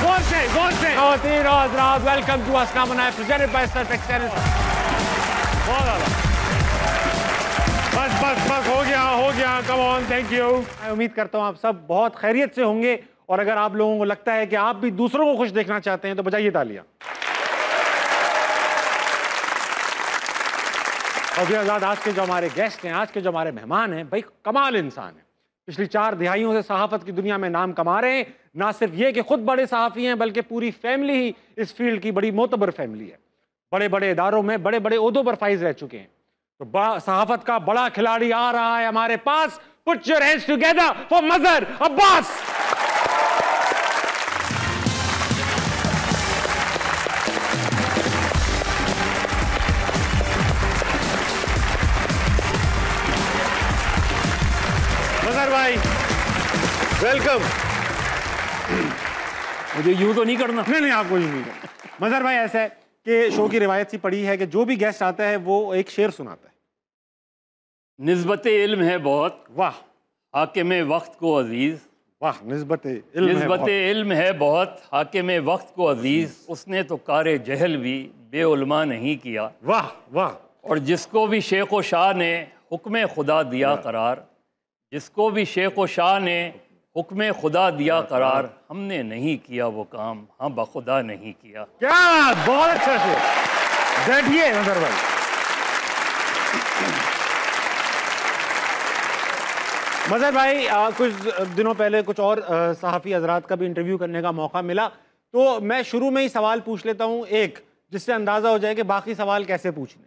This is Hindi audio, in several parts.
जोर से। खातिन और हज़रात, वेलकम टू अस्का मनाए प्रेजेंटेड बाय सर्फ एक्सेलेंस। बहुत ज़्यादा। बस हो गया, कम ऑन, थैंक यू। मैं उम्मीद करता हूँ आप सब बहुत खैरियत से होंगे, और अगर आप लोगों को लगता है कि आप भी दूसरों को खुश देखना चाहते हैं तो बजाइए तालियां। और आज़ाद, आज के जो हमारे गेस्ट हैं, आज के जो हमारे मेहमान हैं, भाई कमाल इंसान है। पिछली 4 दिहाइयों से सहाफ़त की दुनिया में नाम कमा रहे हैं। ना सिर्फ ये कि खुद बड़े सहाफ़ी हैं, बल्कि पूरी फैमिली ही इस फील्ड की बड़ी मोतबर फैमिली है। बड़े बड़े इदारों में बड़े बड़े ओहदों पर फाइज रह चुके हैं। तो सहाफ़त का बड़ा खिलाड़ी आ रहा है हमारे पास। Put your hands together for Mazhar Abbas. Mazhar भाई, वेलकम। मुझे यूं तो नहीं करना। नहीं, आपको यूं नहीं करना। मजहर भाई, ऐसा है कि शो की रिवायत सी पड़ी है कि जो भी गेस्ट आता है वो एक शेर सुनाता है। निस्बत इल्म है बहुत, वाह। हाकिम वक्त को अजीज। वाह, निस्बत इल्म है बहुत, हाकिम वक्त को अजीज। उसने तो कारे जहल भी बेउलमा नहीं किया। वाह वाह। और जिसको भी शेख व शाह ने हुक्म खुदा दिया करार, जिसको भी शेख व शाह ने हुक्म खुदा दिया करार, हमने नहीं किया वो काम, हाँ बखुदा नहीं किया। क्या बहुत अच्छा शेर। बैठिए मजहर भाई। मजहर भाई, कुछ दिनों पहले कुछ और सहाफ़ी हजरात का भी इंटरव्यू करने का मौका मिला, तो मैं शुरू में ही सवाल पूछ लेता हूँ एक, जिससे अंदाज़ा हो जाए कि बाकी सवाल कैसे पूछने।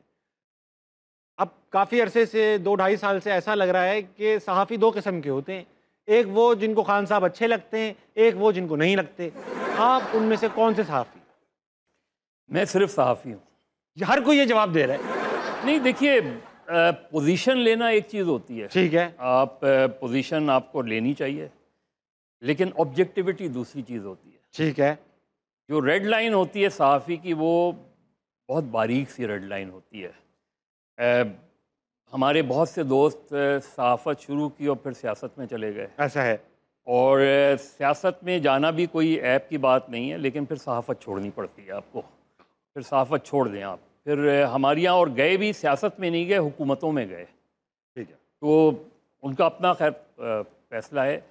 अब काफ़ी अरसे से 2-2.5 साल से ऐसा लग रहा है कि सहाफ़ी 2 किस्म के होते हैं। एक वो जिनको खान साहब अच्छे लगते हैं, एक वो जिनको नहीं लगते। आप उनमें से कौन से सहाफ़ी? मैं सिर्फ सहाफ़ी हूँ। हर कोई ये जवाब दे रहा है। नहीं, देखिए, पोजीशन लेना एक चीज़ होती है, ठीक है, आप पोजीशन आपको लेनी चाहिए, लेकिन ऑब्जेक्टिविटी दूसरी चीज़ होती है। ठीक है। जो रेड लाइन होती है सहाफ़ी की, वो बहुत बारीक सी रेड लाइन होती है। हमारे बहुत से दोस्त सहाफ़त शुरू की और फिर सियासत में चले गए। ऐसा है। और सियासत में जाना भी कोई ऐप की बात नहीं है, लेकिन फिर सहाफ़त छोड़नी पड़ती है आपको। फिर सहाफ़त छोड़ दें आप। फिर हमारे यहाँ और गए भी सियासत में नहीं गए, हुकूमतों में गए। ठीक है। तो उनका अपना खैर फैसला है,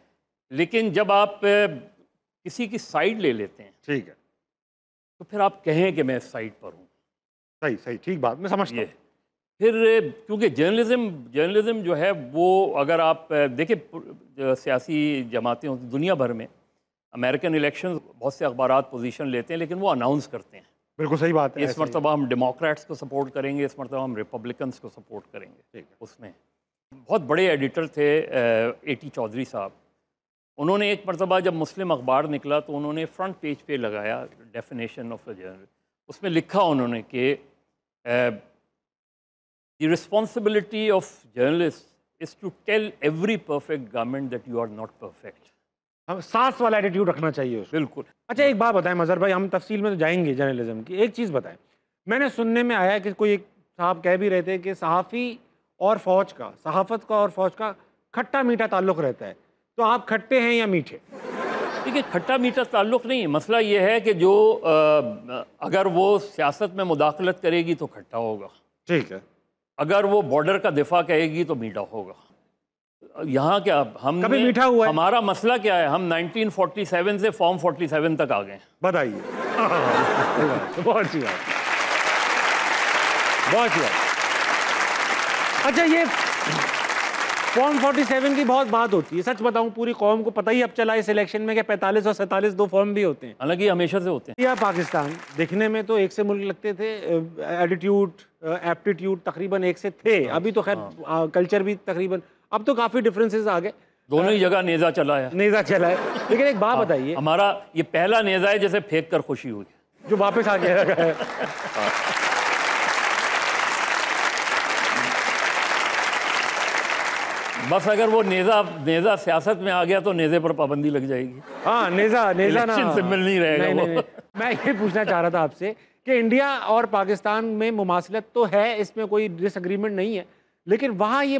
लेकिन जब आप किसी की साइड ले लेते हैं, ठीक है, तो फिर आप कहें कि मैं इस साइड पर हूँ। सही सही, ठीक बात, मैं समझता हूँ। फिर क्योंकि जर्नलिज्म जो है वो, अगर आप देखिए, सियासी जमातें होती दुनिया भर में, अमेरिकन इलेक्शन बहुत से अखबारात पोजीशन लेते हैं, लेकिन वो अनाउंस करते हैं। बिल्कुल सही बात है। इस मरतबा हम डेमोक्रेट्स को सपोर्ट करेंगे, इस मरतबा हम रिपब्लिकन्स को सपोर्ट करेंगे। उसमें बहुत बड़े एडिटर थे A.T. चौधरी साहब। उन्होंने एक मरतबा जब मुस्लिम अखबार निकला तो उन्होंने फ्रंट पेज पे लगाया डेफिनेशन ऑफ अ जर्नलिस्ट। उसमें लिखा उन्होंने कि The responsibility of journalists is to tell every perfect government that you are not perfect. हम सास वाला एटीट्यूड रखना चाहिए उसको। बिल्कुल। अच्छा, एक बात बताएं मजहर भाई, हम तफसील में तो जाएंगे जर्नलिज्म की। एक चीज़ बताएं, मैंने सुनने में आया कि कोई एक साहब कह भी रहे थे कि सहाफ़ी और फ़ौज का, सहाफ़त का और फ़ौज का खट्टा मीठा ताल्लुक़ रहता है। तो आप खट्टे हैं या मीठे? देखिए, खट्टा मीठा ताल्लुक़ नहीं है। मसला ये है कि जो अगर वो सियासत में मुदाखलत करेगी तो खट्टा होगा। ठीक है। अगर वो बॉर्डर का दिफा कहेगी तो मीठा होगा। यहाँ क्या हम कभी मीठा हुआ है? हमारा मसला क्या है, हम 1947 से फॉर्म 47 तक आ गए। बताइए। बहुत अच्छी बात, बहुत अच्छी बात। अच्छा, ये फॉर्म 47 की बहुत बात होती है। सच बताऊं, पूरी कौम को पता ही अब चला इस इलेक्शन में कि 45 और 47 2 फॉर्म भी होते हैं। हालांकि हमेशा से होते हैं। या पाकिस्तान दिखने में तो एक से मुल्क लगते थे, एटीट्यूड एप्टीट्यूड तकरीबन एक से थे। अभी तो खैर कल्चर भी तकरीबन, अब तो काफ़ी डिफरेंसेस आ गए। दोनों ही जगह नेज़ा चला है। नेज़ा चला है। लेकिन एक बात बताइए, हमारा ये पहला नेज़ा है जैसे फेंक कर खुशी हुई, जो वापस आ गया। बस अगर वो नेज़ा सियासत में आ गया तो नेज़े पर पाबंदी लग जाएगी। हाँ, नेज़ा ना सिंबल नहीं रहेगा। नहीं। मैं ये पूछना चाह रहा था आपसे कि इंडिया और पाकिस्तान में मुमासलत तो है, इसमें कोई डिसएग्रीमेंट नहीं है, लेकिन वहाँ ये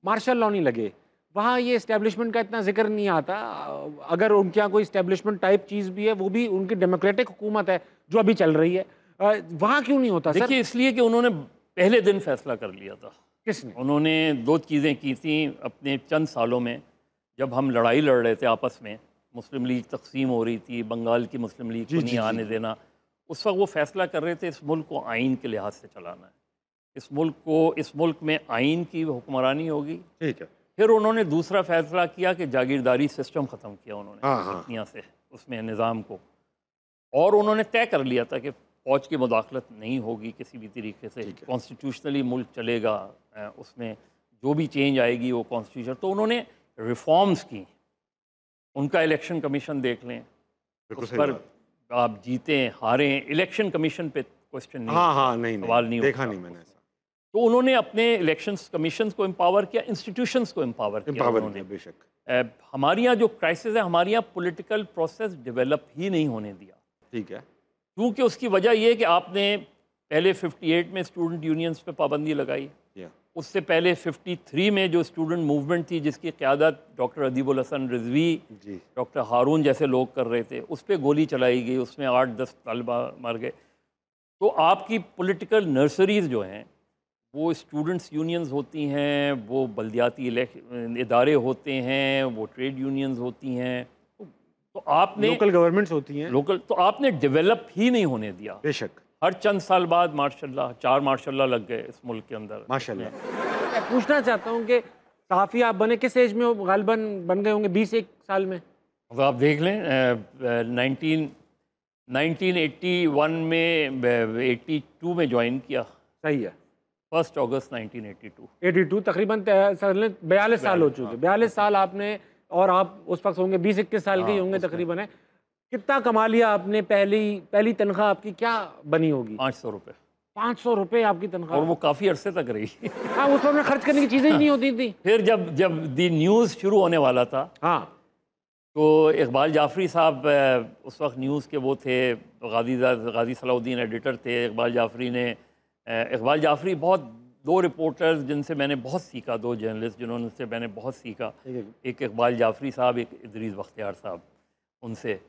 मार्शल लॉ नहीं लगे, वहाँ ये इस्टेब्लिशमेंट का इतना जिक्र नहीं आता। अगर उनके यहाँ कोई इस्टेब्लिशमेंट टाइप चीज़ भी है, वो भी उनकी डेमोक्रेटिक हुकूमत है जो अभी चल रही है। वहाँ क्यों नहीं होता सर? देखिए, इसलिए कि उन्होंने पहले दिन फैसला कर लिया था। किसने? उन्होंने दो चीज़ें की थी अपने चंद सालों में। जब हम लड़ाई लड़ रहे थे आपस में, मुस्लिम लीग तकसीम हो रही थी, बंगाल की मुस्लिम लीग को नहीं आने देना, उस वक्त वो फैसला कर रहे थे इस मुल्क को आइन के लिहाज से चलाना है। इस मुल्क में आइन की हुक्मरानी होगी। ठीक है। फिर उन्होंने दूसरा फैसला किया कि जागीरदारी सिस्टम ख़त्म किया उन्होंने दुनिया से, उसमें निज़ाम को, और उन्होंने तय कर लिया था कि फ़ौज की मुदाखलत नहीं होगी किसी भी तरीके से, कॉन्स्टिट्यूशनली मुल्क चलेगा, उसमें जो भी चेंज आएगी वो कॉन्स्टिट्यूशन। तो उन्होंने रिफॉर्म्स की। उनका इलेक्शन कमीशन देख लें, उस पर आप जीतें हारें, इलेक्शन कमीशन पे क्वेश्चन नहीं, सवाल नहीं देखा नहीं मैंने ऐसा। तो उन्होंने अपने इलेक्शंस कमीशंस को एम्पावर किया, इंस्टीट्यूशंस को एम्पावर किया उन्होंने। बेशक हमारे यहाँ जो क्राइसिस है, हमारे यहाँ पॉलिटिकल प्रोसेस डेवलप ही नहीं होने दिया। ठीक है। क्योंकि उसकी वजह ये है कि आपने पहले 58 में स्टूडेंट यूनियंस पे पाबंदी लगाई, उससे पहले 53 में जो स्टूडेंट मूवमेंट थी जिसकी क़यादत डॉक्टर अदीबुल हसन रिजवी, डॉक्टर हारून जैसे लोग कर रहे थे, उस पर गोली चलाई गई, उसमें 8-10 तलबा मर गए। तो आपकी पॉलिटिकल नर्सरीज़ जो हैं वो स्टूडेंट्स यूनियंस होती हैं, वो बल्दियाती इदारे होते हैं, वो ट्रेड यूनियंस होती हैं, तो आपने लोकल गवर्नमेंट्स होती हैं, तो आपने डेवलप ही नहीं होने दिया। बेशक हर चंद साल बाद माशाल्लाह 4 मार्शल लग गए इस मुल्क के अंदर। माशाल्लाह। मैं पूछना चाहता हूँ कि सहाफ़ी आप बने किस एज में हो? गालिबन बन गए होंगे 20-1 साल में। अब आप देख लें 1981 में 82 में ज्वाइन किया। सही है। 1 अगस्त 1982। 82 तकरीबन 42 साल हो चुके। 42 साल आपने, और आप उस वक्त होंगे 20-21 साल के ही होंगे तकरीबन। है कितना कमा लिया आपने? पहली तनख्वाह आपकी क्या बनी होगी? 500 रुपये। 500 रुपये आपकी तनख्वाह, और वो काफ़ी अरसे तक रही। हाँ, उस पर खर्च करने की चीज़ें ही नहीं होती थी। फिर जब दी न्यूज़ शुरू होने वाला था, हाँ, तो इकबाल जाफरी साहब उस वक्त न्यूज़ के वो थे, गाजी सलाउद्दीन एडिटर थे। इकबाल जाफरी बहुत, 2 रिपोर्टर्स जिनसे मैंने बहुत सीखा, 2 जर्नलिस्ट जिन्होंने मैंने बहुत सीखा, एक इकबाल जाफरी साहब, एक इदरीस बख्तियार साहब, उनसे।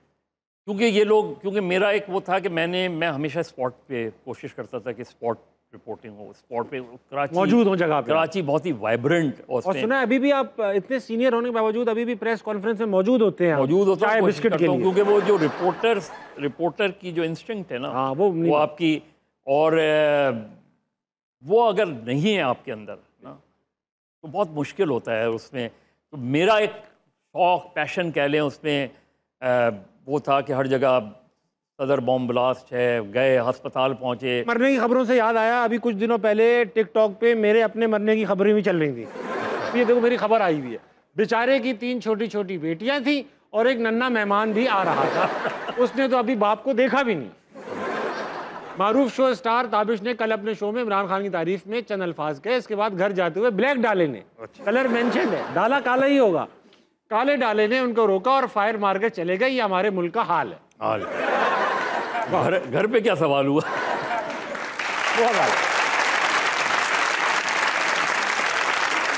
क्योंकि मेरा एक वो था कि मैं हमेशा स्पॉट पे कोशिश करता था कि स्पॉट रिपोर्टिंग हो, स्पॉट पे कराची मौजूद हो जगह पे। कराची बहुत ही वाइब्रेंट, और सुना है अभी भी आप इतने सीनियर होने के बावजूद अभी भी प्रेस कॉन्फ्रेंस में मौजूद होते हैं, चाय बिस्किट के लिए। क्योंकि वो जो रिपोर्टर की जो इंस्टिंक्ट है ना, हाँ, वो आपकी, और वो अगर नहीं है आपके अंदर ना, तो बहुत मुश्किल होता है उसमें। तो मेरा एक शौक, पैशन कह लें उसमें, वो था कि हर जगह सदर बॉम्ब ब्लास्ट है, गए अस्पताल पहुंचे। मरने की खबरों से याद आया, अभी कुछ दिनों पहले टिकटॉक पे मेरे अपने मरने की खबरें भी चल रही थी। ये देखो मेरी खबर आई हुई है। बेचारे की 3 छोटी छोटी बेटियां थी और एक नन्हा मेहमान भी आ रहा था। उसने तो अभी बाप को देखा भी नहीं। मारूफ शो स्टार ताबिश ने कल अपने शो में इमरान खान की तारीफ में चंद अल्फाज कहे। इसके बाद घर जाते हुए ब्लैक डाले ने, कलर मेंशन है, डाला काला ही होगा, काले डाले ने उनको रोका और फायर मार कर चले गए। ये हमारे मुल्क का हाल है। घर पे क्या सवाल हुआ?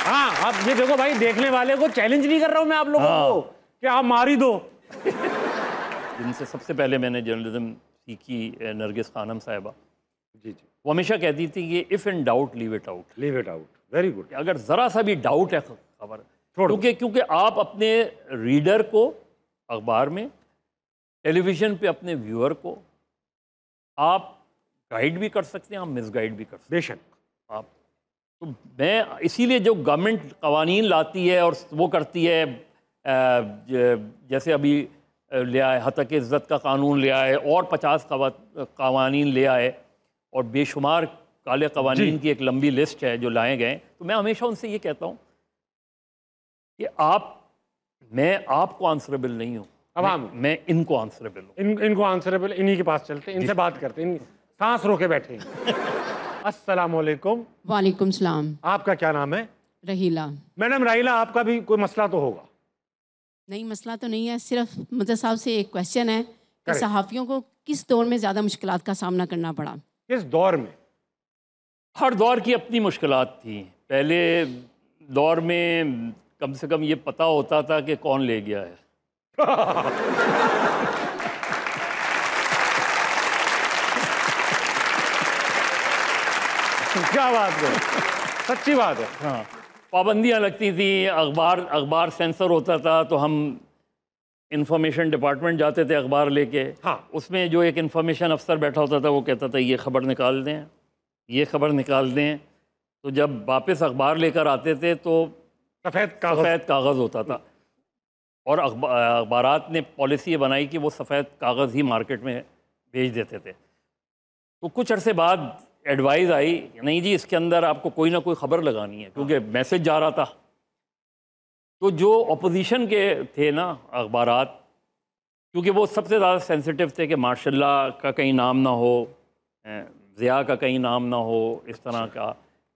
हाँ, आप ये देखो भाई, देखने वाले को चैलेंज नहीं कर रहा हूं मैं आप लोगों को कि आप मार ही दो। जिनसे सबसे पहले मैंने जर्नलिज्म सीखी, नरगिस खानम साहिबा, जी, वो हमेशा कहती थी कि if in doubt leave it out. Very good. अगर ज़रा सा भी डाउट है खबर, क्योंकि आप अपने रीडर को अखबार में, टेलीविज़न पे अपने व्यूअर को आप गाइड भी कर सकते हैं, आप मिसगाइड भी कर सकते हैं। बेशक। आप, तो मैं इसीलिए जो गवर्नमेंट कवानीन लाती है और वो करती है, जैसे अभी ले आए हतक इज़्ज़त का कानून ले आए, और 50 कवानीन ले आए, और बेशुमार काले कवानीन की एक लंबी लिस्ट है जो लाए गए। तो मैं हमेशा उनसे ये कहता हूँ कि मैं आपको आंसरेबल नहीं हूँ, मैं इनको आंसरेबल हूँ। इनको आंसरेबल, इन्हीं के पास चलते हैं, इनसे बात करते हैं, सांस रोके बैठे हैं। अस्सलाम वालेकुम। वालेकुम सलाम। आपका क्या नाम है? रहीला। मैडम राहिला, आपका भी कोई मसला तो होगा? नहीं, मसला तो नहीं है, सिर्फ मुझे साहब से एक क्वेश्चन है कि सहाफ़ियों को किस दौर में ज़्यादा मुश्किलात का सामना करना पड़ा? किस दौर में? हर दौर की अपनी मुश्किलात थी। पहले दौर में कम से कम ये पता होता था कि कौन ले गया है। क्या बात है, सच्ची बात है। हाँ, पाबंदियाँ लगती थी, अखबार सेंसर होता था, तो हम इंफॉर्मेशन डिपार्टमेंट जाते थे अखबार लेके। हाँ। उसमें जो एक इंफॉर्मेशन अफसर बैठा होता था वो कहता था ये ख़बर निकाल दें, ये ख़बर निकाल दें। तो जब वापस अखबार लेकर आते थे तो सफ़ेद कागज़ होता था, और अखबारात ने पॉलिसी बनाई कि वो सफ़ेद कागज़ ही मार्केट में भेज देते थे। तो कुछ अरसे बाद एडवाइस आई, नहीं जी इसके अंदर आपको कोई ना कोई ख़बर लगानी है, क्योंकि मैसेज जा रहा था। तो जो अपोजिशन के थे ना अखबारात, क्योंकि वो सबसे ज़्यादा सेंसिटिव थे कि मार्शल्लाह का कहीं नाम ना हो, ज़िया का कहीं नाम ना हो, इस तरह का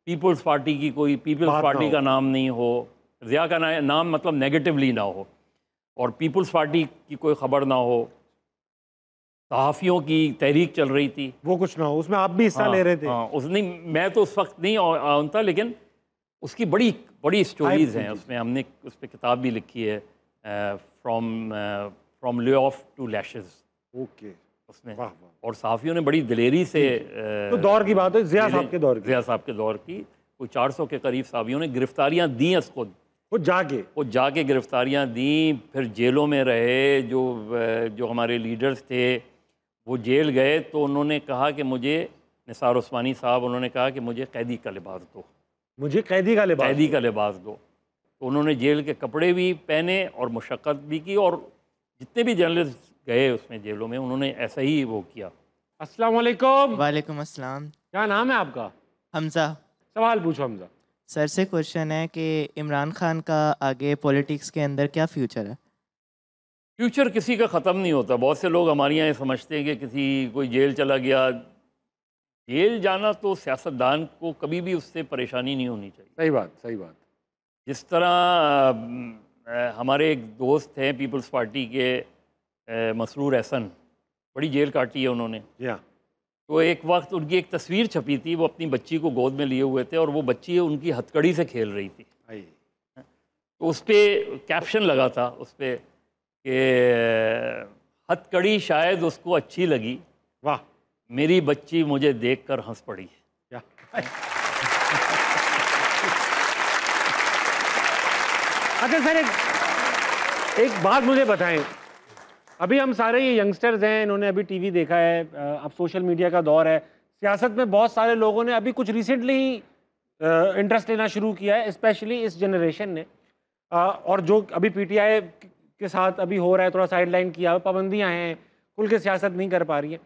पीपल्स पार्टी की कोई पीपल्स पार्टी का नाम नहीं हो, ज़िया का नाम मतलब नेगेटिवली ना हो, और पीपल्स पार्टी की कोई ख़बर ना हो। सहाफ़ियों की तहरीक चल रही थी, वो कुछ ना हो, उसमें आप भी हिस्सा ले रहे थे। हाँ, मैं तो उस वक्त नहीं ऑन था, लेकिन उसकी बड़ी स्टोरीज़ हैं उसमें। हमने उस पर किताब भी लिखी है, from lay off to lashes. Okay, उसमें वाह वाह। और सहाफ़ियों ने बड़ी दिलेरी से तो दौर की बात है, ज़िया साहब के दौर की। ज़िया साहब के दौर की कोई 400 के करीब सहाफ़ियों ने गिरफ्तारियाँ दी हैं खुद, वो जाके गिरफ्तारियाँ दी, फिर जेलों में रहे। जो हमारे लीडर्स थे वो जेल गए, तो उन्होंने कहा कि मुझे, निसार उस्मानी साहब, उन्होंने कहा कि मुझे कैदी का लिबास दो, मुझे कैदी का लिबास दो। तो उन्होंने जेल के कपड़े भी पहने और मुशक्क़त भी की, और जितने भी जर्नलिस्ट गए उसमें जेलों में उन्होंने ऐसा ही वो किया। अस्सलाम वालेकुम। वालेकुम अस्सलाम। क्या नाम है आपका? हमज़ा। सवाल पूछो हमज़ा। सर से क्वेश्चन है कि इमरान खान का आगे पॉलिटिक्स के अंदर क्या फ्यूचर है? फ्यूचर किसी का ख़त्म नहीं होता। बहुत से लोग हमारे यहाँ समझते हैं कि कोई जेल चला गया। जेल जाना तो सियासतदान को कभी भी उससे परेशानी नहीं होनी चाहिए। सही बात। जिस तरह हमारे एक दोस्त हैं पीपल्स पार्टी के, मसरूर एहसन, बड़ी जेल काटी है उन्होंने। तो एक वक्त उनकी एक तस्वीर छपी थी, वो अपनी बच्ची को गोद में लिए हुए थे, और वो बच्ची उनकी हथकड़ी से खेल रही थी। तो उस पर कैप्शन लगा था, उस पर कि हथकड़ी शायद उसको अच्छी लगी, वाह, मेरी बच्ची मुझे देखकर हंस पड़ी। अच्छा सर, एक बात मुझे बताएं। अभी हम सारे ये यंगस्टर्स हैं, इन्होंने अभी टीवी देखा है, अब सोशल मीडिया का दौर है, सियासत में बहुत सारे लोगों ने अभी कुछ रिसेंटली ही इंटरेस्ट लेना शुरू किया है, स्पेशली इस जनरेशन ने। और जो अभी पीटीआई के साथ अभी हो रहा है, थोड़ा साइडलाइन किया है, पाबंदियां हैं, खुल के सियासत नहीं कर पा रही है।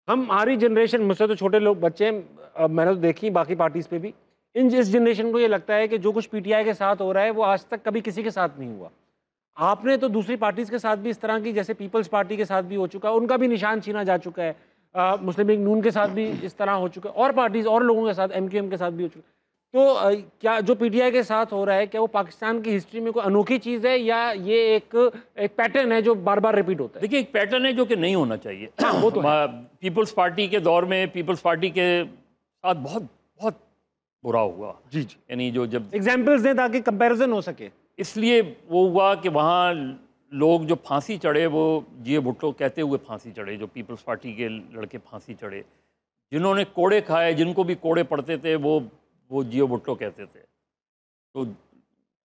हमारी जनरेशन, मुझसे तो छोटे लोग बच्चे हैं, मैंने तो देखी बाकी पार्टीज़ पे भी, इस जनरेशन को ये लगता है कि जो कुछ पीटीआई के साथ हो रहा है वो आज तक कभी किसी के साथ नहीं हुआ। आपने तो दूसरी पार्टीज़ के साथ भी इस तरह की, जैसे पीपल्स पार्टी के साथ भी हो चुका है, उनका भी निशान छीना जा चुका है, मुस्लिम लीग नून के साथ भी इस तरह हो चुका है, और पार्टीज़ और लोगों के साथ, एमक्यूएम के साथ भी हो चुका है। तो क्या जो पीटीआई के साथ हो रहा है, क्या वो पाकिस्तान की हिस्ट्री में कोई अनोखी चीज़ है, या ये एक पैटर्न है जो बार बार रिपीट होता है? देखिए, एक पैटर्न है जो कि नहीं होना चाहिए। वो तो पीपल्स पार्टी के दौर में पीपल्स पार्टी के साथ बहुत बहुत बुरा हुआ। जी, यानी जो जब एग्जाम्पल्स दें ताकि कंपैरिजन हो सके। इसलिए वो हुआ कि वहाँ लोग जो फांसी चढ़े, वो जियो भुट्टो कहते हुए फांसी चढ़े, जो पीपल्स पार्टी के लड़के फांसी चढ़े, जिन्होंने कोड़े खाए, जिनको भी कोड़े पड़ते थे, वो जियो भुट्टो कहते थे। तो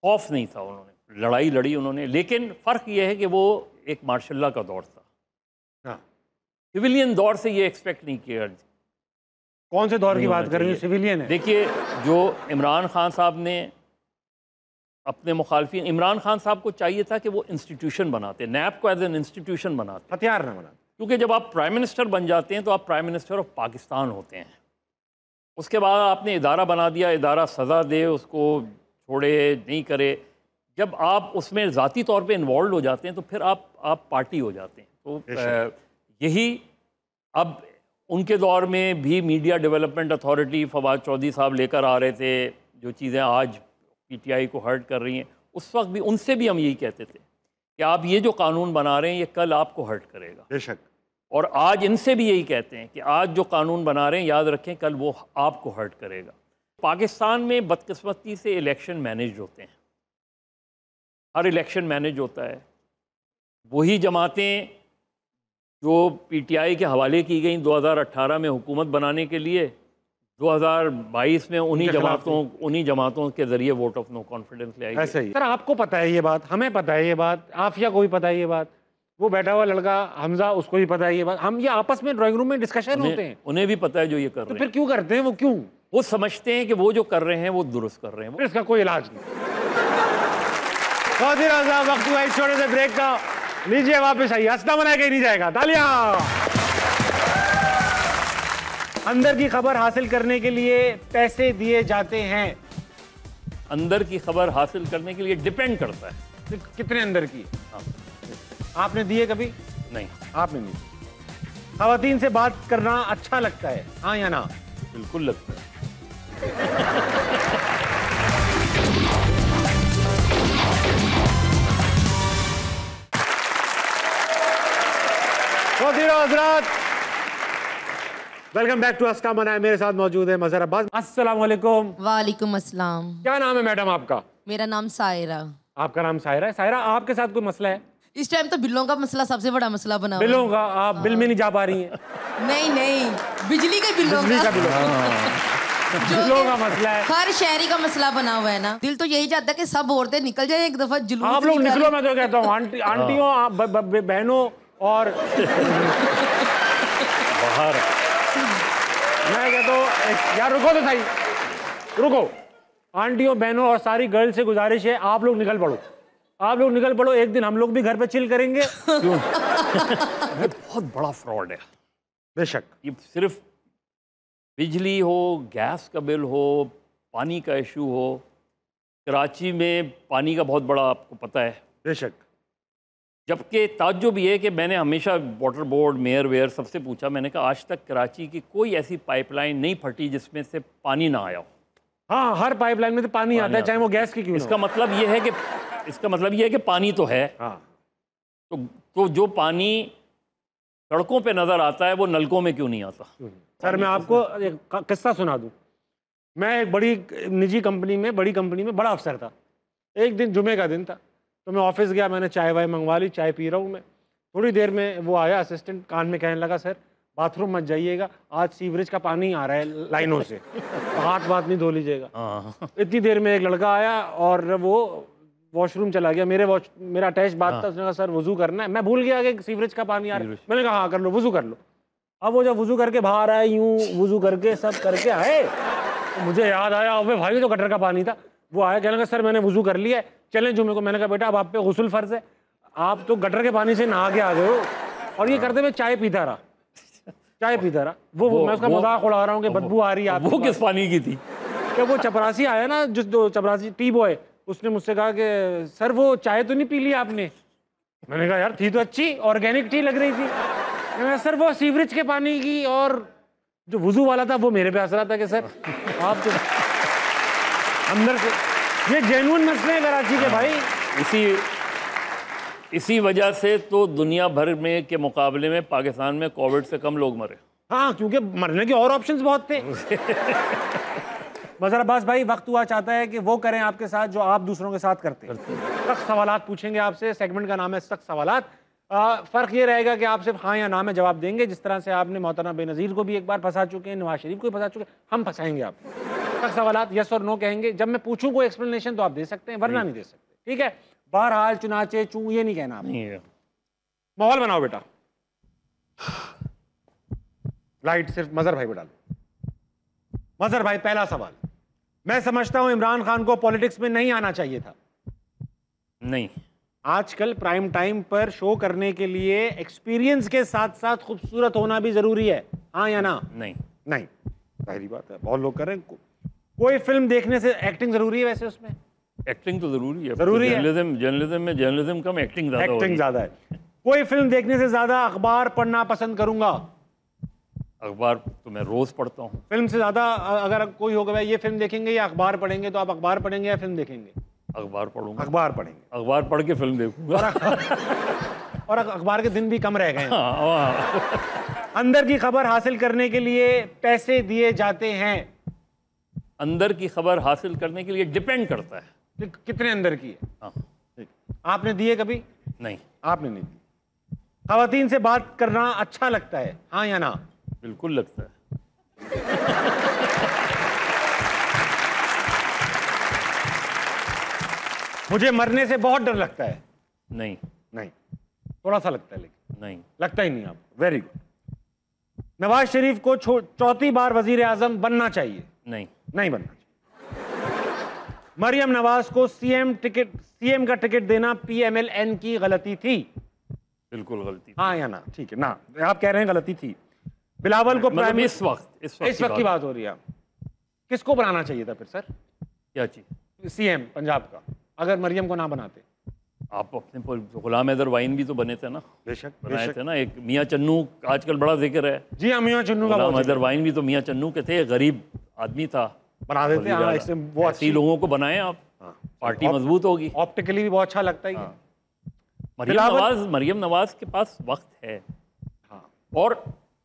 खौफ नहीं था, उन्होंने लड़ाई लड़ी उन्होंने, लेकिन फ़र्क ये है कि वो एक मार्शल्ला का दौर था। सिविलियन दौर से ये एक्सपेक्ट नहीं किया। कौन से दौर की बात कर रहे हैं? सिविलियन है। देखिए, जो इमरान खान साहब ने अपने मुखालफिन, इमरान खान साहब को चाहिए था कि वो इंस्टीट्यूशन बनाते, नैब को एज एन इंस्टीट्यूशन बनाते, हथियार ना बनाते। क्योंकि जब आप प्राइम मिनिस्टर बन जाते हैं तो आप प्राइम मिनिस्टर ऑफ पाकिस्तान होते हैं। उसके बाद आपने इदारा बना दिया, इदारा सज़ा दे, उसको छोड़े नहीं करे। जब आप उसमें ज़ाती तौर पे इन्वॉल्व हो जाते हैं तो फिर आप पार्टी हो जाते हैं। तो यही अब उनके दौर में भी media development authority Fawad Chaudhry साहब लेकर आ रहे थे, जो चीज़ें आज पीटीआई को हर्ट कर रही हैं। उस वक्त भी उनसे भी हम यही कहते थे कि आप ये जो कानून बना रहे हैं ये कल आपको हर्ट करेगा। बेशक। और आज इनसे भी यही कहते हैं कि आज जो कानून बना रहे हैं, याद रखें कल वो आपको हर्ट करेगा। पाकिस्तान में बदकिस्मती से इलेक्शन मैनेज होते हैं। हर इलेक्शन मैनेज होता है। वही जमातें जो पीटीआई के हवाले की गई 2018 में हुकूमत बनाने के लिए, 2022 में उन्हीं जमातों के जरिए वोट ऑफ नो कॉन्फिडेंस ले आई। ऐसा ही सर, आपको पता है ये बात, हमें पता है ये बात, आफिया को भी पता है ये बात, वो बैठा हुआ लड़का हमजा उसको भी पता है ये बात। हम ये आपस में ड्राइंग रूम में डिस्कशन होते हैं, उन्हें भी पता है जो ये कर रहे हैं। फिर क्यों करते हैं वो? क्यों? वो समझते हैं कि वो जो कर रहे हैं वो दुरुस्त कर रहे हैं। इसका कोई इलाज नहीं। चौधरी रज़ा, वक्त हुआ इस छोटे से ब्रेक का, लीजिए वापस आइए। हंसना बनाया कहीं नहीं जाएगा, तालियां। अंदर की खबर हासिल करने के लिए पैसे दिए जाते हैं। अंदर की खबर हासिल करने के लिए डिपेंड करता है कितने अंदर की। हाँ। आपने दिए कभी? नहीं, आपने नहीं। खवातीन से बात करना अच्छा लगता है, हाँ या ना? बिल्कुल लगता है। वेलकम बैक टू अस्का मना। मेरे साथ मौजूद है मजहर अब्बास। अस्सलाम वालेकुम। वालेकुम अस्सलाम। क्या नाम है मैडम आपका? मेरा नाम सायरा। आपका नाम सायरा है। सायरा, आपके साथ कोई मसला है? इस टाइम तो बिलों का मसला सबसे बड़ा मसला बना हुआ है। बिलों का? आप बिल में नहीं जा पा रही हैं? नहीं नहीं, बिजली के बिलों बिजली का का बिलों बिलों का मसला है। हर शहरी का मसला बना हुआ है ना। दिल तो यही चाहता है कि सब औरतें निकल जाए एक दफा जुलूस। आप लोग निकलो, मैं तो कहता हूँ आंटियों बहनों और बाहर मैं कहता हूँ यार रुको तो सही, रुको। आंटियों बहनों और सारी गर्ल से गुजारिश है, आप लोग निकल पड़ो, आप लोग निकल पड़ो। एक दिन हम लोग भी घर पे चिल करेंगे। क्यों? बहुत बड़ा फ्रॉड है। बेशक ये सिर्फ बिजली हो, गैस का बिल हो, पानी का इशू हो। कराची में पानी का बहुत बड़ा आपको पता है। बेशक। जबकि ताज्जुब ये है कि मैंने हमेशा वाटर बोर्ड, मेयर वेयर सबसे पूछा, मैंने कहा आज तक कराची की कोई ऐसी पाइपलाइन नहीं फटी जिसमें से पानी ना आया हो। हाँ, हर पाइपलाइन में तो पानी आता है, चाहे वो गैस की क्यों ना हो। इसका मतलब ये है कि पानी तो है। हाँ। तो जो पानी सड़कों पे नजर आता है वो नलकों में क्यों नहीं आता? सर मैं आपको एक किस्सा सुना दूं। मैं एक बड़ी निजी कंपनी में, बड़ी कंपनी में बड़ा अफसर था। एक दिन जुमे का दिन था, तो मैं ऑफिस गया, मैंने चाय वाय मंगवा ली, चाय पी रहा हूँ मैं। थोड़ी देर में वो आया असिस्टेंट, कान में कहने लगा, सर बाथरूम मत जाइएगा, आज सीवरेज का पानी आ रहा है लाइनों से, तो हाथ बात नहीं धो लीजिएगा। इतनी देर में एक लड़का आया और वो वॉशरूम चला गया। मेरा अटैच बात था। उसने कहा सर वुजू करना है। मैं भूल गया कि सीवरेज का पानी आ रहा है। मैंने कहा हाँ कर लो, वुजू कर लो। अब वो जब वुजू करके बाहर आए, यूं वुजू करके सब करके आए, तो मुझे याद आया अबे भाई तो गटर का पानी था। वो आया, कहने लगा सर मैंने वुजू कर लिया है, चलें जुमे को। मैंने कहा बेटा अब आप पे गुस्ल फर्ज है, आप तो गटर के पानी से नहा के आ गए हो। और ये करते हुए चाय पीता रहा। मैं उसका मजाक उड़ा रहा हूँ कि बदबू आ रही है। वो किस पानी की थी? क्या वो चपरासी आया ना, जो चपरासी टी बॉय, उसने मुझसे कहा कि सर वो चाय तो नहीं पी ली आपने? मैंने कहा यार थी तो अच्छी, ऑर्गेनिक टी लग रही थी। मैंने सर वो सीवरेज के पानी की, और जो वुजू वाला था वो मेरे पे हंस रहा था कि सर आप तो अंदर से। ये जेन्युइन मसले हैं कराची के भाई। इसी वजह से तो दुनिया भर में के मुकाबले में पाकिस्तान में कोविड से कम लोग मरे। हाँ, क्योंकि मरने के और ऑप्शंस बहुत थे। मजहर अब्बास भाई, वक्त हुआ चाहता है कि वो करें आपके साथ जो आप दूसरों के साथ करते हैं। सख्त सवालात पूछेंगे आपसे। सेगमेंट का नाम है सख्त सवालात। फ़र्क ये रहेगा कि आप सिर्फ हाँ या ना में जवाब देंगे। जिस तरह से आपने मोहतरमा बेनज़ीर को भी एक बार फंसा चुके हैं, नवाज शरीफ को भी फंसा चुके हैं, हम फंसाएंगे आपको। सख्त सवालात यस और नो कहेंगे। जब मैं पूछूं कोई एक्सप्लेनेशन तो आप दे सकते हैं, वरना नहीं दे सकते। ठीक है? बहरहाल चुनाचे चूं ये नहीं कहना आपने। माहौल बनाओ बेटा। लाइट सिर्फ मजहर भाई पे डालो। मजहर भाई, पहला सवाल। मैं समझता हूं इमरान खान को पॉलिटिक्स में नहीं आना चाहिए था। नहीं। आजकल प्राइम टाइम पर शो करने के लिए एक्सपीरियंस के साथ साथ खूबसूरत होना भी जरूरी है, हाँ या ना? नहीं। पहली बात है, बहुत लोग कर रहे हैं। कोई फिल्म देखने से एक्टिंग जरूरी है? वैसे उसमें एक्टिंग तो जरूरी है। जर्नलिज्म कम, एक्टिंग ज्यादा है। कोई फिल्म देखने से ज्यादा अखबार पढ़ना पसंद करूंगा। अखबार तो मैं रोज पढ़ता हूँ। फिल्म से ज्यादा अगर कोई होगा भाई ये फिल्म देखेंगे या अखबार पढ़ेंगे, तो आप अखबार पढ़ेंगे या फिल्म देखेंगे? अखबार पढ़ूंगा। अखबार पढ़ेंगे। अखबार पढ़ के फिल्म देखूंगा। और अखबार के दिन भी कम रह गए। अंदर की खबर हासिल करने के लिए पैसे दिए जाते हैं। अंदर की खबर हासिल करने के लिए डिपेंड करता है कितने अंदर की है। आपने दिए कभी? नहीं, आपने नहीं दी। खवातीन से बात करना अच्छा लगता है, हाँ या ना? बिल्कुल लगता है। मुझे मरने से बहुत डर लगता है। नहीं, नहीं, थोड़ा सा लगता है, लेकिन नहीं, लगता ही नहीं आपको। Very good. नवाज शरीफ को चौथी बार वजीर आजम बनना चाहिए? नहीं, नहीं बनना चाहिए। मरियम नवाज को सीएम का टिकट देना PMLN की गलती थी? बिल्कुल गलती। हाँ या ना? ठीक है ना, आप कह रहे हैं गलती थी। बिलावल को मतलब इस वक्त की बात हो रही है। किसको बनाना चाहिए था फिर सर? क्या चीज? सीएम पंजाब का, अगर मरियम को ना बनाते। आप अपने गुलाम हैदर वाइन भी तो बने थे ना, बेशक बनाए थे ना। एक मियाँ चन्नू आजकल बड़ा जिक्र है। जी हाँ, मियाँ चन्नू का गुलाम हैदर वाइन भी तो मियाँ चन्नू के थे, गरीब आदमी था, बना देते हैं। हाँ, इससे वो ऐसे लोगों को बनाए आप, पार्टी मजबूत होगी। ऑप्टिकली भी बहुत अच्छा लगता है। मरियम नवाज के पास वक्त है, और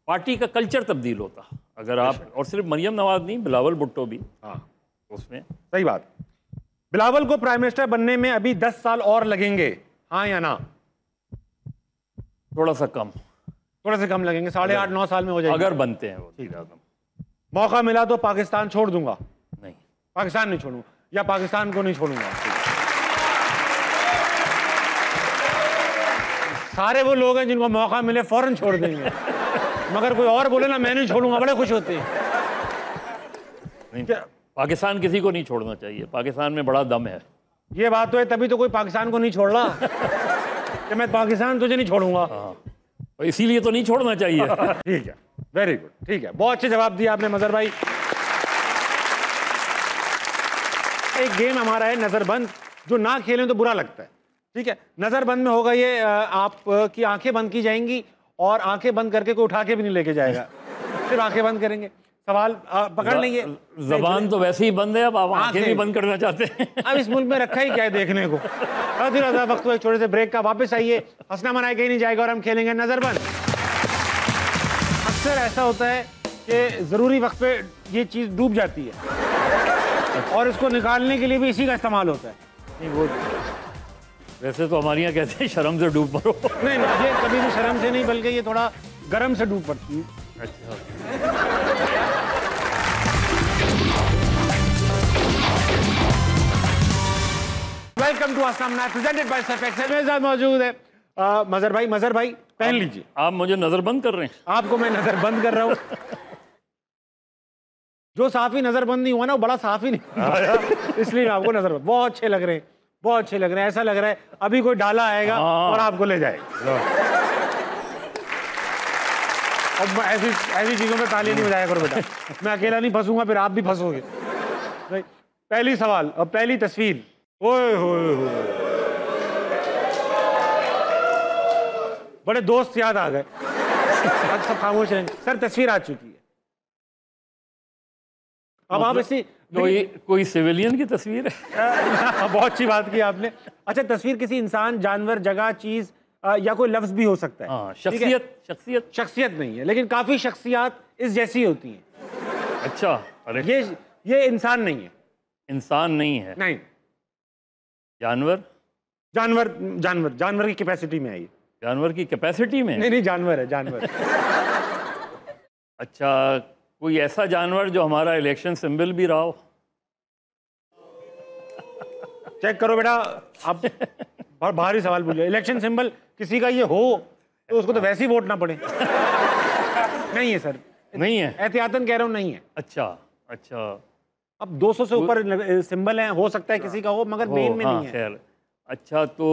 पार्टी का कल्चर तब्दील होता अगर आप, और सिर्फ मरियम नवाज नहीं, बिलावल भुट्टो भी उसमें। सही बात। बिलावल को प्राइम मिनिस्टर बनने में अभी 10 साल और लगेंगे, हाँ या ना? थोड़ा सा कम, थोड़ा से कम लगेंगे, 8.5-9 साल में हो जाएगा अगर बनते हैं वो। ठीक है, मौका मिला तो पाकिस्तान छोड़ दूंगा? नहीं, पाकिस्तान नहीं छोड़ूंगा, या पाकिस्तान को नहीं छोड़ूंगा। सारे वो लोग हैं जिनको मौका मिले फौरन छोड़ देंगे, मगर कोई और बोले ना मैं नहीं छोड़ूंगा, बड़े खुश होते हैं। नहीं, पाकिस्तान किसी को नहीं छोड़ना चाहिए, पाकिस्तान में बड़ा दम है। ये बात तो है, तभी तो कोई पाकिस्तान को नहीं छोड़ रहा कि मैं पाकिस्तान तुझे नहीं छोड़ूंगा। तो इसीलिए तो नहीं छोड़ना चाहिए। ठीक है, वेरी गुड, ठीक है, बहुत अच्छे जवाब दिए आपने मजहर भाई। एक गेम हमारा है नजरबंद, जो ना खेलें तो बुरा लगता है। ठीक है, नजरबंद में होगा ये, आप की आंखें बंद की जाएंगी और आंखें बंद करके कोई उठा के भी नहीं लेके जाएगा, सिर्फ आंखें बंद करेंगे, सवाल पकड़ लेंगे। जबान तो वैसे ही बंद है, अब आप आंखें भी बंद करना चाहते हैं। अब इस मुल्क में रखा ही क्या है देखने को। वक्त एक छोटे से ब्रेक का, वापस आइए, हंसना मनाया कहीं नहीं जाएगा और हम खेलेंगे नजरबंद। अक्सर ऐसा होता है कि जरूरी वक्त पे ये चीज डूब जाती है और इसको निकालने के लिए भी इसी का इस्तेमाल होता है। नहीं वो वैसे तो हमारे यहाँ कहते हैं शर्म से डूब पड़ो। नहीं, ये कभी भी शर्म से नहीं, बल्कि ये थोड़ा गर्म से डूब पड़ती है। अच्छा, welcome to Assam presented by Surfex. मेरे साथ मौजूद है मजहर भाई पहन लीजिए। आप मुझे नजरबंद कर रहे हैं? आपको मैं नजरबंद कर रहा हूँ। जो साफी नजरबंद नहीं हुआ ना वो बड़ा साफी नहीं, इसलिए मैं आपको नजरबंद। बहुत अच्छे लग रहे हैं, बहुत अच्छे लग रहे हैं। ऐसा लग रहा है अभी कोई डाला आएगा और आपको ले जाएगा। अब ऐसी चीजों में ताली नहीं बजाया करो बेटा, मैं अकेला नहीं फंसूंगा, फिर आप भी फंसोगे। पहली सवाल और पहली तस्वीर। ओए होए होए, बड़े दोस्त याद आ गए। अब सब खामोश रहेंगे। सर तस्वीर आ चुकी है, अब आप इसी कोई सिविलियन की तस्वीर है? बहुत अच्छी बात की आपने। अच्छा, तस्वीर किसी इंसान, जानवर, जगह, चीज या कोई लफ्ज भी हो सकता है। शख्सियत नहीं है, लेकिन काफी शख्सियत इस जैसी होती हैं। अच्छा, अरे ये इंसान नहीं है। इंसान नहीं है? नहीं। जानवर की कैपेसिटी में है ये। जानवर की कैपेसिटी में? नहीं, जानवर है, जानवर। अच्छा, कोई ऐसा जानवर जो हमारा इलेक्शन सिंबल भी रहा हो? चेक करो बेटा, आप बहुत भारी सवाल पूछ रहे। इलेक्शन सिंबल किसी का ये हो तो उसको तो वैसे ही वोट ना पड़े। नहीं है सर, नहीं है, एहतियातन कह रहा हूँ, नहीं है। अच्छा। अब 200 से ऊपर सिंबल हैं, हो सकता है किसी का हो, मगर मेन में नहीं है। खैर, अच्छा तो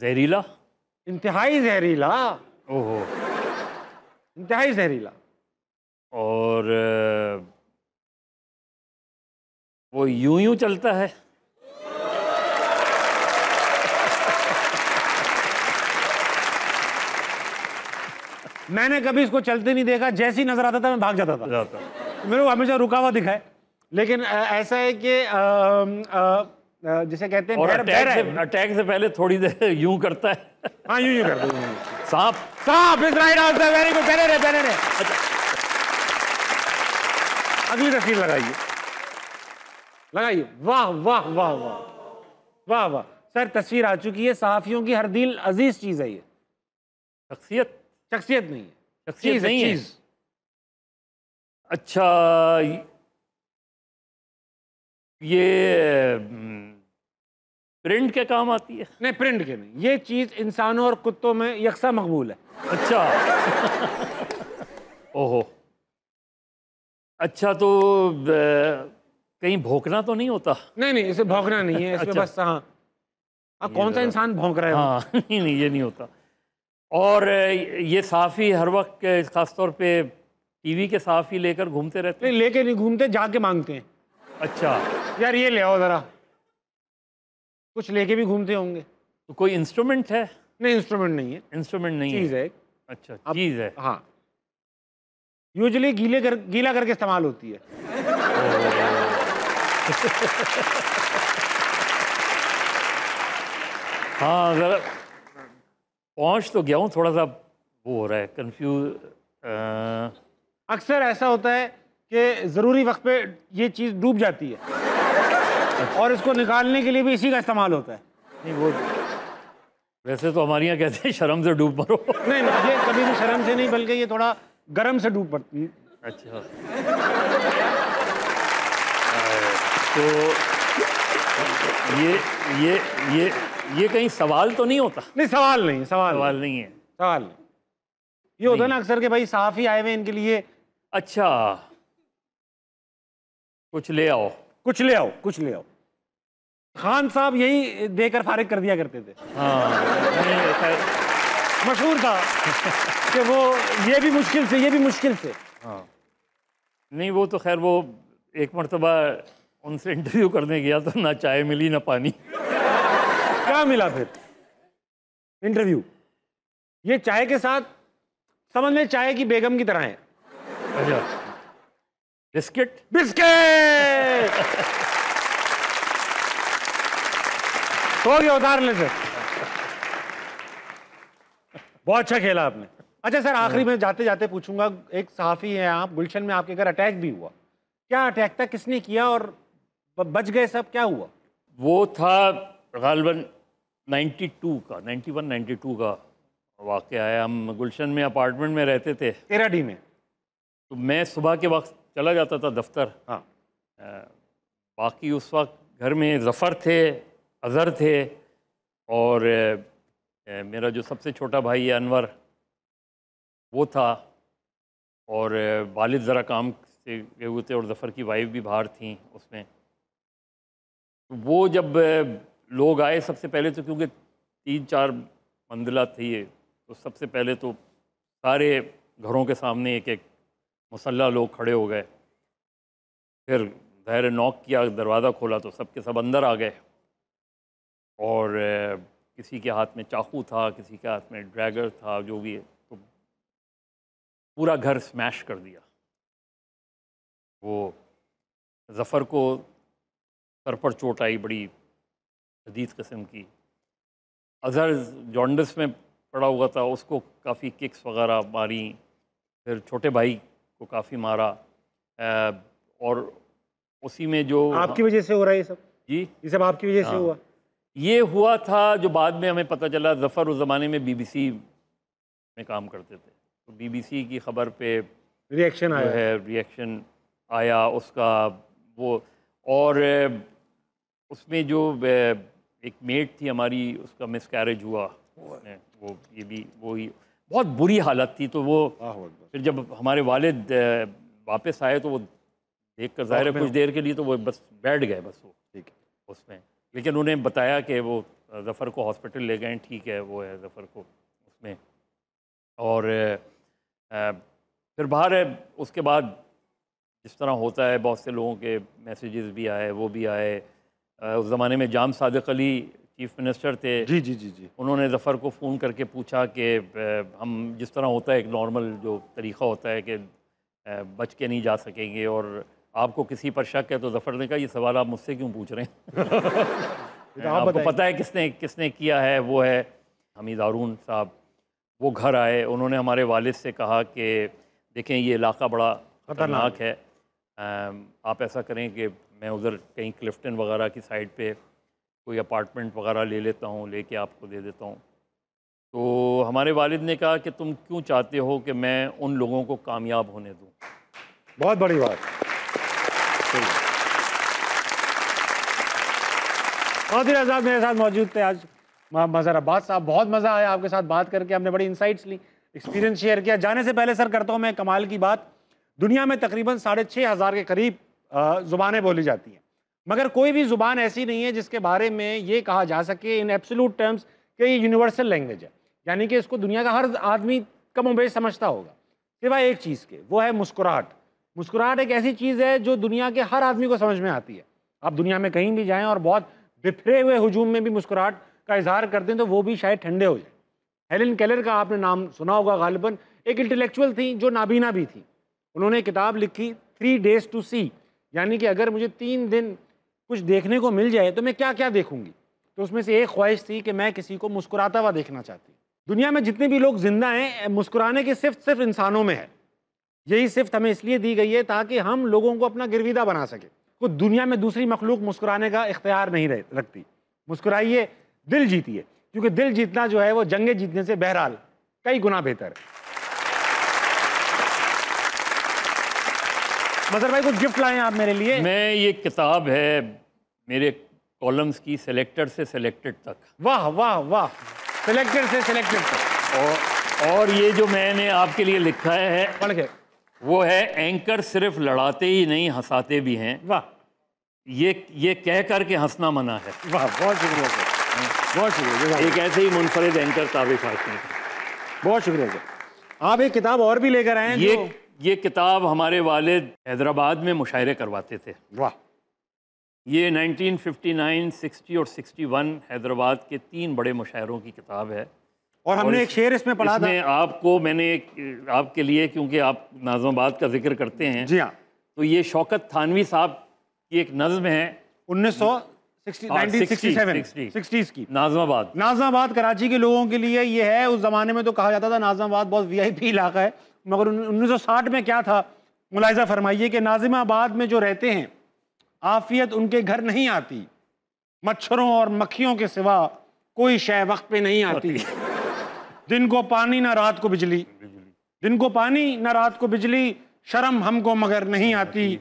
जहरीला? इंतहाई जहरीला। ओहो, इंतहाई जहरीला। और वो यूं चलता है? मैंने कभी इसको चलते नहीं देखा, जैसे ही नजर आता था मैं भाग जाता था। मेरे को हमेशा रुका हुआ दिखा है, लेकिन ऐसा है कि जिसे कहते हैं अटैक से पहले थोड़ी देर यूं करता है। हाँ, यूं करता है। सांप is right answer, very good. पहले ने। अगली तस्वीर लगाइए। वाह वाह वाह वाह वाह वाह। सर तस्वीर आ चुकी है, सहाफ़ियों की हर दिल अजीज चीज़ है ये। शख्सियत शख्सियत नहीं है, शख्सियत चीज़ नहीं है। चीज़। अच्छा, ये प्रिंट के काम आती है? नहीं, प्रिंट के नहीं, ये चीज़ इंसानों और कुत्तों में यकसा मकबूल है। अच्छा। ओहो, अच्छा तो कहीं भौंकना तो नहीं होता? नहीं नहीं, इसे भौंकना नहीं है, इसमें अच्छा। बस हाँ, अब कौन सा इंसान भौंक रहा है? हाँ नहीं नहीं, ये नहीं होता। और ये सहाफ़ी हर वक्त ख़ासतौर पे टीवी के सहाफ़ी लेकर घूमते रहते नहीं, हैं? लेके नहीं घूमते, जाके मांगते हैं। अच्छा, यार ये ले आओ ज़रा, कुछ लेके भी घूमते होंगे। तो कोई इंस्ट्रूमेंट है? नहीं, इंस्ट्रूमेंट नहीं है, इंस्ट्रूमेंट नहीं चीज़ है। है। अच्छा, अब- चीज़ है। हाँ, यूजुअली गीला करके इस्तेमाल होती है। हाँ, ज़रा पहुँच तो गया हूँ, थोड़ा सा वो हो रहा है कंफ्यूज। अक्सर ऐसा होता है कि ज़रूरी वक्त पे ये चीज़ डूब जाती है और इसको निकालने के लिए भी इसी का इस्तेमाल होता है। नहीं वो वैसे तो हमारे यहाँ कहते हैं शर्म से डूब मरो। नहीं नहीं, ये कभी भी शर्म से नहीं, बल्कि ये थोड़ा गर्म से डूब पड़ती। अच्छा, तो ये कहीं सवाल तो नहीं होता? नहीं, सवाल नहीं, सवाल नहीं है। सवाल नहीं। ये होता है ना अक्सर कि भाई सहाफ़ी आए हुए इनके लिए अच्छा, कुछ ले आओ। कुछ ले आओ, कुछ ले आओ। खान साहब यही देकर फारिग कर दिया करते थे। हाँ नहीं, खैर, मशहूर था कि वो ये भी मुश्किल से, ये भी मुश्किल से। हाँ नहीं, वो तो खैर वो एक मरतबा उनसे इंटरव्यू करने गया तो ना चाय मिली ना पानी। क्या मिला फिर? इंटरव्यू। ये चाय के साथ समझ में चाय की बेगम की तरह है। अच्छा, बिस्किट? बिस्किट हो गया, उतार ले सर। बहुत अच्छा खेला आपने। अच्छा सर, आखिरी में जाते जाते पूछूंगा, एक सहाफ़ी हैं आप, गुलशन में आपके घर अटैक भी हुआ, क्या अटैक था, किसने किया और बच गए सब, क्या हुआ? वो था गालिबन 91-92 का वाक़या है। हम गुलशन में अपार्टमेंट में रहते थे, 13D में। तो मैं सुबह के वक्त चला जाता था दफ्तर। हाँ, बाकी उस वक्त घर में ज़फ़र थे, अज़हर थे और मेरा जो सबसे छोटा भाई है अनवर, वो था, और वालिद ज़रा काम से गए हुए थे और ज़फ़र की वाइफ भी बाहर थी उसमें। तो वो जब लोग आए सबसे पहले, तो क्योंकि 3-4 मंजिला थी, तो सबसे पहले तो सारे घरों के सामने एक एक मुसल्ला लोग खड़े हो गए। फिर ज़ाहिर नॉक किया, दरवाज़ा खोला तो सब के सब अंदर आ गए और किसी के हाथ में चाकू था, किसी के हाथ में ड्रैगर था, जो भी है, तो पूरा घर स्मैश कर दिया। वो ज़फ़र को सर पर चोट आई बड़ी शदीद किस्म की। अज़हर जॉन्डिस में पड़ा हुआ था, उसको काफ़ी किक्स वगैरह मारी। फिर छोटे भाई को काफ़ी मारा और उसी में जो आपकी वजह से हो रहा है ये सब? जी, ये सब आपकी वजह से हुआ? ये हुआ था जो बाद में हमें पता चला। ज़फ़र उस ज़माने में BBC में काम करते थे, तो BBC की ख़बर पे रिएक्शन जो आया है रिएक्शन आया उसका वो। और उसमें जो एक मेट थी हमारी, उसका मिसकैरेज हुआ उसमें, वो ये भी वही बहुत बुरी हालत थी। तो वो फिर जब हमारे वालिद वापस आए तो वो देख कर ज़ाहिर है कुछ देर के लिए तो वो बस बैठ गए बस वो, ठीक है उसमें। लेकिन उन्हें बताया कि वो ज़फ़र को हॉस्पिटल ले गए, ठीक है वो है ज़फ़र को उसमें। और फिर बाहर है, उसके बाद जिस तरह होता है, बहुत से लोगों के मैसेजेस भी आए, वो भी आए। उस ज़माने में जाम सादिक अली चीफ मिनिस्टर थे। जी जी जी जी। उन्होंने ज़फ़र को फ़ोन करके पूछा कि हम जिस तरह होता है एक नॉर्मल जो तरीक़ा होता है कि बच के नहीं जा सकेंगे और आपको किसी पर शक है, तो ज़फ़र ने कहा ये सवाल आप मुझसे क्यों पूछ रहे हैं? आपको पता है किसने किया है? वो है हमीद हारून साहब। वो घर आए, उन्होंने हमारे वालिद से कहा कि देखें ये इलाका बड़ा ख़तरनाक है, आप ऐसा करें कि मैं उधर कहीं क्लिफ्टन वगैरह की साइड पे कोई अपार्टमेंट वगैरह ले लेता हूँ, लेके आपको दे देता हूँ। तो हमारे वालिद ने कहा कि तुम क्यों चाहते हो कि मैं उन लोगों को कामयाब होने दूँ। बहुत बड़ी बात। कादिर आज़ाद मेरे साथ मौजूद थे आज। मज़हर अब्बास साहब, बहुत मज़ा आया आपके साथ बात करके, हमने बड़ी इंसाइट्स ली, एक्सपीरियंस शेयर किया। जाने से पहले सर करता हूँ मैं कमाल की बात, दुनिया में तकरीबन 6,500 के करीब ज़ुबानें बोली जाती हैं, मगर कोई भी ज़ुबान ऐसी नहीं है जिसके बारे में ये कहा जा सके इन एब्सोल्यूट टर्म्स कि ये यूनिवर्सल लैंग्वेज है, यानी कि इसको दुनिया का हर आदमी कम बेश समझता होगा, सिवाय एक चीज़ के, वो है मुस्कुराहट। मुस्कुराहट एक ऐसी चीज़ है जो दुनिया के हर आदमी को समझ में आती है। आप दुनिया में कहीं भी जाएँ और बहुत बिफरे हुए हुजूम में भी मुस्कुराहट का इजहार करते हैं तो वो भी शायद ठंडे हो जाए। हेलेन केलर का आपने नाम सुना होगा गालिबन, एक इंटेलेक्चुअल थी जो नाबीना भी थी। उन्होंने किताब लिखी 3 days to see, यानी कि अगर मुझे 3 दिन कुछ देखने को मिल जाए तो मैं क्या क्या देखूंगी। तो उसमें से एक ख्वाहिश थी कि मैं किसी को मुस्कुराता हुआ देखना चाहती। दुनिया में जितने भी लोग जिंदा हैं, मुस्कुराने की सिर्फ इंसानों में है। यही सिर्फ हमें इसलिए दी गई है ताकि हम लोगों को अपना गिरविदा बना सके। तो दुनिया में दूसरी मखलूक मुस्कुराने का इख्तियार नहीं रखती। मुस्कुराइए, दिल जीतिए, क्योंकि दिल जीतना जो है वो जंगे जीतने से बहरहाल कई गुना बेहतर है। मज़हर भाई कुछ गिफ्ट लाए हैं आप मेरे लिए? मैं, ये किताब है मेरे कॉलम्स की, सेलेक्टेड से सिलेक्टेड तक। वाह वाह वाह, सिलेक्टेड से सिलेक्टेड तक। और ये जो मैंने आपके लिए लिखा है पढ़ के, वो है एंकर सिर्फ लड़ाते ही नहीं हंसाते भी हैं। वाह, ये कह कर के हंसना मना है। वाह, बहुत शुक्रिया सर, बहुत शुक्रिया। एक ऐसे ही मुनफरिद एंकर तारीफ आते हैं। बहुत शुक्रिया सर। आप एक किताब और भी लेकर आए हैं। ये किताब हमारे वालिद हैदराबाद में मुशायरे करवाते थे। वाह। ये 1959, 60 और 61 हैदराबाद के 3 बड़े मुशायरों की किताब है। और हमने एक शेर इसमें पढ़ा था। आपको मैंने आपके लिए, क्योंकि आप नाज़माबाद का जिक्र करते हैं, जी हाँ, तो ये शौकत थानवी साहब की एक नज़्म है 1960s की। नाज़माबाद कराची के लोगों के लिए ये है। उस ज़माने में तो कहा जाता था नाज़माबाद बहुत VIP इलाका है, मगर 1960 में क्या था मुलाहिज़ा फरमाइए कि नाज़िमाबाद में जो रहते हैं आफियत उनके घर नहीं आती, मच्छरों और मक्खियों के सिवा कोई शय वक्त पे नहीं आती। दिन को पानी ना रात को बिजली, दिन को पानी ना रात को बिजली, शर्म हमको मगर नहीं आती।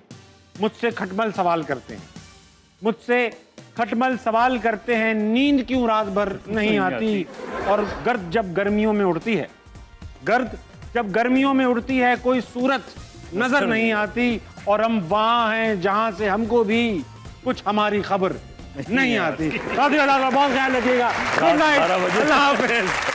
मुझसे खटमल सवाल करते हैं, मुझसे खटमल सवाल करते हैं, नींद क्यों रात भर नहीं आती। और गर्द जब गर्मियों में उड़ती है, गर्द जब गर्मियों में उड़ती है, कोई सूरत नजर नहीं आती। और हम वहाँ हैं जहाँ से हमको भी कुछ हमारी खबर नहीं आती। बहुत ख्याल रखिएगा। गुड नाइट, अल्लाह हाफिज़।